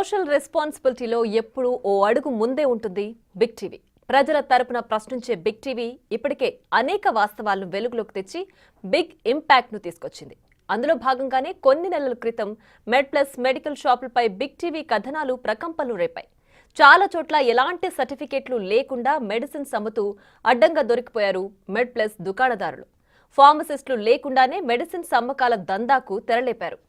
Social రెస్పాన్సిబిలిటీలో ఎప్పుడూ ఓ అడుగు ముందే ఉంటుంది బిగ్ టీవీ. ప్రజల తరపున ప్రశ్నించే బిగ్ టీవీ ఇప్పటికే అనేక వాస్తవాలను వెలుగులోకి తెచ్చి బిగ్ ఇంపాక్ట్ ను తీసుకొచ్చింది. అందులో భాగంగానే కొన్ని నెలల క్రితం మెడ్ప్లస్ మెడికల్ షాపులపై బిగ్ టీవీ కథనాలు ప్రకంపనలు రేపాయి. చాలా చోట్ల ఎలాంటి సర్టిఫికెట్లు లేకుండా మెడిసిన్స్ అమ్ముతూ అడ్డంగా దొరికిపోయారు మెడ్ప్లస్ దుకాణదారులు. ఫార్మసిస్టులు లేకుండానే మెడిసిన్స్ అమ్మకాల దందాకు తెరలేపారు.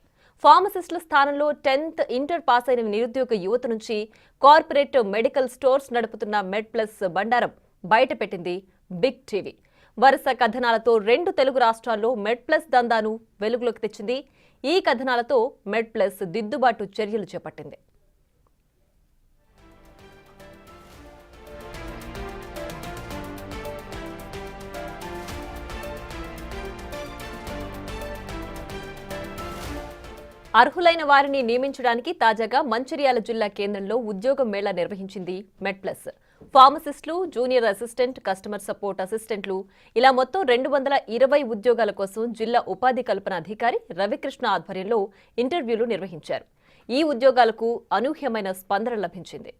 ఫార్మసిస్టుల స్థానంలో 10th ఇంటర్ పాస్ అయిన నిరుద్యోగ యువత నుంచి కార్పొరేట్ మెడికల్ స్టోర్స్ నడుపుతున్న మెడ్ప్లస్ బండారం బయటపెట్టింది బిగ్ టీవీ. వరుస కథనాలతో 2 తెలుగు రాష్ట్రాల్లో మెడ్ప్లస్ దందాను వెలుగులోకి తెచ్చింది. ఈ కథనాలతో మెడ్ప్లస్ దిద్దుబాటు చర్యలు చేపట్టింది. అర్హులైన వారిని నియమించడానికి తాజాగా మంచిర్యాల జిల్లా కేంద్రంలో ఉద్యోగ మేళా నిర్వహించింది మెడ్ప్లస్. ఫార్మసిస్టులు, జూనియర్ అసిస్టెంట్, కస్టమర్ సపోర్ట్ అసిస్టెంట్లు ఇలా మొత్తం 220 ఉద్యోగాల కోసం జిల్లా ఉపాధి కల్పన అధికారి రవికృష్ణ ఆధ్వర్యంలో ఇంటర్వ్యూలు నిర్వహించారు. ఈ ఉద్యోగాలకు అనూహ్యమైన స్పందన లభించింది.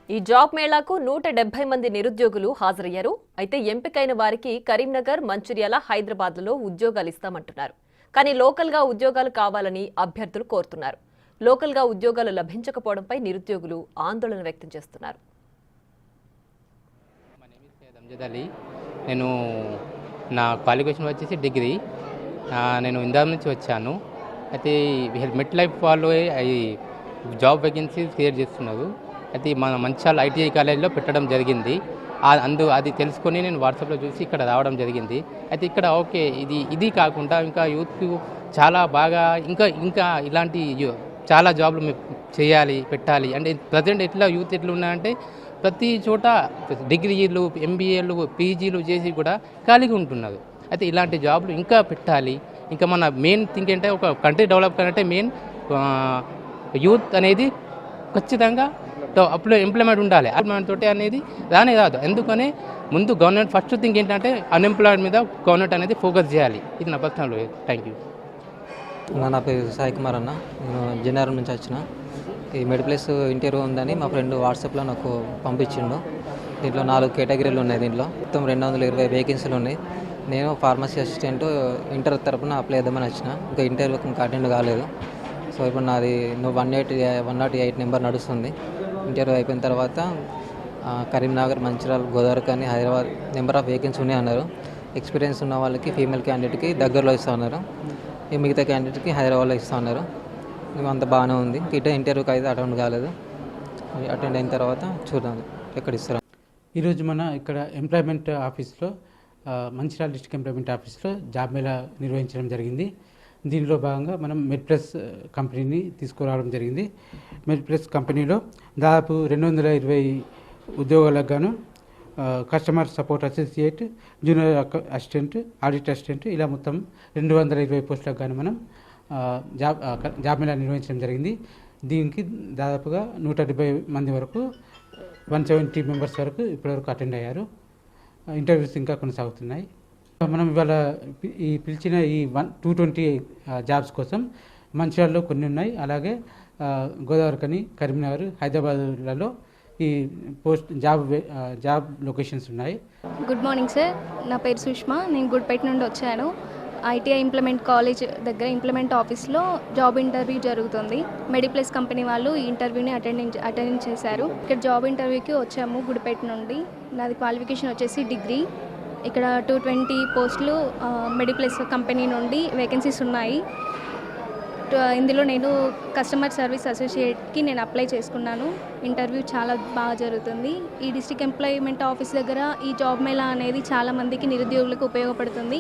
ఈ జాబ్ మేళాకు 170 మంది నిరుద్యోగులు హాజరయ్యారు. అయితే ఎంపికైన వారికి కరీంనగర్, మంచిర్యాల, హైదరాబాద్లలో ఉద్యోగాలు ఇస్తామంటున్నారు. కానీ లోకల్గా ఉద్యోగాలు కావాలని అభ్యర్థులు కోరుతున్నారు. లోకల్గా ఉద్యోగాలు లభించకపోవడంపై నిరుద్యోగులు ఆందోళన వ్యక్తం చేస్తున్నారు. నేను నా క్వాలిఫికేషన్ వచ్చేసి డిగ్రీ. నేను ఇందా నుంచి వచ్చాను. అయితే మెట్ లైఫ్ వాళ్ళు జాబ్ వేకెన్సీస్ క్రియేట్ చేస్తున్నారు. అయితే మన మంచిర్యాల ఐటీఐ కాలేజీలో పెట్టడం జరిగింది. అది తెలుసుకొని నేను వాట్సాప్లో చూసి ఇక్కడ రావడం జరిగింది. అయితే ఇక్కడ ఓకే ఇది కాకుండా ఇంకా యూత్కు చాలా బాగా ఇంకా ఇలాంటి చాలా జాబ్లు చేయాలి, పెట్టాలి. అంటే ప్రజెంట్ యూత్ ఎట్లా ఉన్నాయంటే ప్రతి చోట డిగ్రీలు, ఎంబీఏలు, పీజీలు చేసి కూడా ఖాళీగా ఉంటున్నారు. అయితే ఇలాంటి జాబ్లు ఇంకా పెట్టాలి. ఇంకా మన మెయిన్ థింక్ అంటే ఒక కంట్రీ డెవలప్ కావాలంటే మెయిన్ యూత్ అనేది ఖచ్చితంగా అప్పుడు ఎంప్లాయ్మెంట్ ఉండాలి. ఎంప్లాయ్మెంట్ తోటి అనేది రానే రాదు. ఎందుకని ముందు గవర్నమెంట్ ఫస్ట్ థింగ్ ఏంటంటే అన్ఎంప్లాయ్మెంట్ మీద గవర్నమెంట్ అనేది ఫోకస్ చేయాలి. ఇది నా పర్సనల్. Thank you. నా పేరు సాయి కుమార్ అన్న. నేను జనవరం నుంచి వచ్చిన. ఈ మెడ్ప్లస్ ఇంటర్వ్యూ ఉందని మా ఫ్రెండ్ వాట్సాప్లో నాకు పంపించిండు. దీంట్లో 4 కేటగిరీలు ఉన్నాయి. దీంట్లో మొత్తం 220 వేకెన్సీలు ఉన్నాయి. నేను ఫార్మసీ అసిస్టెంట్ ఇంటర్ తరపున అప్లై చేద్దామని వచ్చిన. ఇంకా ఇంటర్వ్యూకి ఇంకా అటెండ్ కాలేదు. సో ఇప్పుడు నాది 108 నెంబర్ నడుస్తుంది. ఇంటర్వ్యూ అయిపోయిన తర్వాత కరీంనగర్, మంచిర్యాల, గోదావరి కానీ హైదరాబాద్ నెంబర్ ఆఫ్ వేకెన్సీ ఉన్నాయి అన్నారు. ఎక్స్పీరియన్స్ ఉన్న వాళ్ళకి ఫీమేల్ క్యాండిడేట్కి దగ్గరలో ఇస్తూ ఉన్నారు. ఈ మిగతా క్యాండిడేట్కి హైదరాబాద్లో ఇస్తూ ఉన్నారు. అంత బాగానే ఉంది. ఇంటర్వ్యూకి అయితే అటెండ్ కాలేదు. అటెండ్ అయిన తర్వాత చూడాలి ఎక్కడ ఇస్తారు. ఈరోజు మన ఇక్కడ ఎంప్లాయ్మెంట్ ఆఫీస్లో మంచిర్యాల డిస్ట్రిక్ట్ ఎంప్లాయ్మెంట్ ఆఫీస్లో జాబ్ మేళా నిర్వహించడం జరిగింది. దీనిలో భాగంగా మనం మెడ్ప్లస్ కంపెనీని తీసుకురావడం జరిగింది. మెడ్ప్లస్ కంపెనీలో దాదాపు 220 ఉద్యోగాలకు గాను customer support associate, junior assistant, audit assistant ఇలా మొత్తం 220 పోస్టులకు గాను మనం జాబ్ మేళా నిర్వహించడం జరిగింది. దీనికి దాదాపుగా 170 మంది వరకు 170 మెంబర్స్ వరకు ఇప్పటివరకు అటెండ్ అయ్యారు. ఇంటర్వ్యూస్ ఇంకా కొనసాగుతున్నాయి. మనం ఇవాళ పిలిచిన ఈ 220 జాబ్స్ కోసం మంచిర్యాలలో కొన్ని ఉన్నాయి. అలాగే గోదావరి కని, కరీంనగర్, హైదరాబాద్లలో ఈ జాబ్ లొకేషన్స్ ఉన్నాయి. Good morning sir. నా పేరు సుష్మా. నేను గుడ్పేట నుండి వచ్చాను. ఐటీఐ ఇంప్లిమెంట్ కాలేజ్ దగ్గర ఇంప్లిమెంట్ ఆఫీస్లో జాబ్ ఇంటర్వ్యూ జరుగుతుంది. మెడిప్లస్ కంపెనీ వాళ్ళు ఈ ఇంటర్వ్యూని అటెండ్ చేశారు. ఇక్కడ జాబ్ ఇంటర్వ్యూకి వచ్చాము గుడిపేట నుండి. నాది క్వాలిఫికేషన్ వచ్చేసి డిగ్రీ. ఇక్కడ 220 పోస్టులు మెడిప్లస్ కంపెనీ నుండి వేకెన్సీస్ ఉన్నాయి. ఇందులో నేను కస్టమర్ సర్వీస్ అసోసియేట్కి నేను అప్లై చేసుకున్నాను. ఇంటర్వ్యూ చాలా బాగా జరుగుతుంది. ఈ డిస్ట్రిక్ట్ ఎంప్లాయ్మెంట్ ఆఫీస్ దగ్గర ఈ జాబ్ మేళా అనేది చాలా మందికి నిరుద్యోగులకు ఉపయోగపడుతుంది.